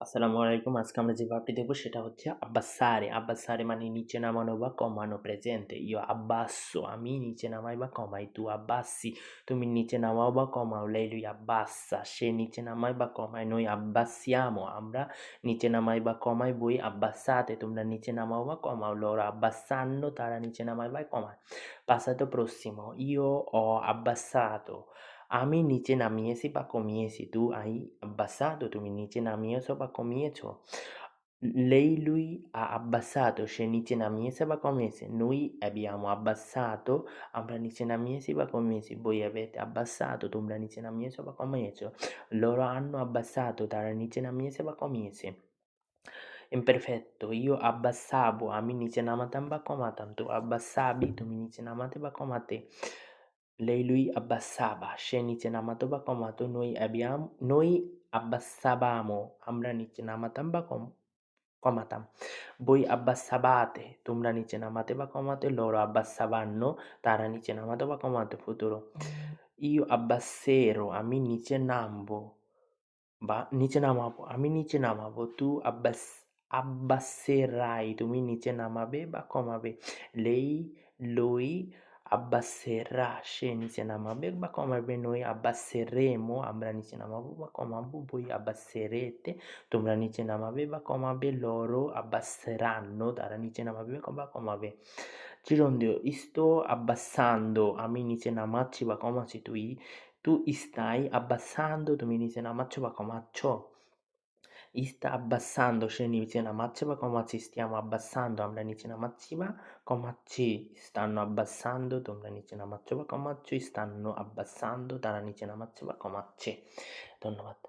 আসসালামু আলাইকুম। আজকে আমরা যে ভার্বটি দেখব সেটা হচ্ছে আব্বাসারে। আব্বাসারে মানে নিচে নামানো বা কমানো প্রেজেন্ট। ইয়ো আব্বাসো আমি নিচে নামাই বা কমাই। তু আব্বাসি তুমি নিচে নামাও বা কমাও। লেই lui abbassa সে নিচে নামায় বা কমায়। noi abbassiamo আমরা নিচে নামাই বা কমাই। voi abbassate তোমরা নিচে নামাও বা কমাও। loro abbassano তারা নিচে নামায় বা কমায়। passato prossimo io ho abbassato আমি নিচে নামিয়েছি বা কমিয়েছি। Tu hai abbassato তুমি নিচে নামিয়েছো বা কমিয়েছো। Lei lui ha abbassato সে নিচে নামিয়েছে বা কমিয়েছে। Noi abbiamo abbassato আমরা নিচে নামিয়েছি বা কমিয়েছি। Voi avete abbassato তোমরা নিচে নামিয়েছো বা কমিয়েছো। Loro hanno abbassato তারা নিচে নামিয়েছে বা কমিয়েছে। Imperfetto io abbassavo আমি নিচে নামাতাম বা কমাতাম। Tu abbassavi তুমি নিচে নামাতে বা কমাতে। Lei lui abbassava সে নিচে নামাতো বা কমাতো। Noi abbassavamo আমরা নিচে নামাতাম বা কমাতাম। Voi abbassavate তোমরা নিচে নামাতে বা কমাতে। Loro abbassavano তারা নিচে নামাতো বা কমাতো। Futuro io abbasserò আমি নিচে নামবো বা নিচে নামাবো। আমি নিচে নামাবো। Tu abbasserai তুমি নিচে নামাবে বা কমাবে। Lei lui abbasserà সে নিচে নামাবে বা কমাবে। Noi abbasseremo আমরা নিচে নামাবো বা কমাবো। Voi abbasserete তোমরা নিচে নামাবে বা কমাবে। Loro abbasseranno তারা নিচে নামাবে বা কমাবে। Gerundio sto abbassando আমি নিচে নামাচ্ছি বা কমাচ্ছি। Tu stai abbassando তুমি নিচে নামাচ্ছ বা কমাচ্ছ। Sta abbassando সে নিচে নামাচ্ছে বা কমাচ্ছে। Stiamo abbassando আমরা নিচে নামাচ্ছি বা কমাচ্ছি। Stanno abbassando তোমরা নিচে নামাচ্ছ বা কমাচ্ছ। Stanno abbassando তারা নিচে নামাচ্ছে বা কমাচ্ছে। ধন্যবাদ।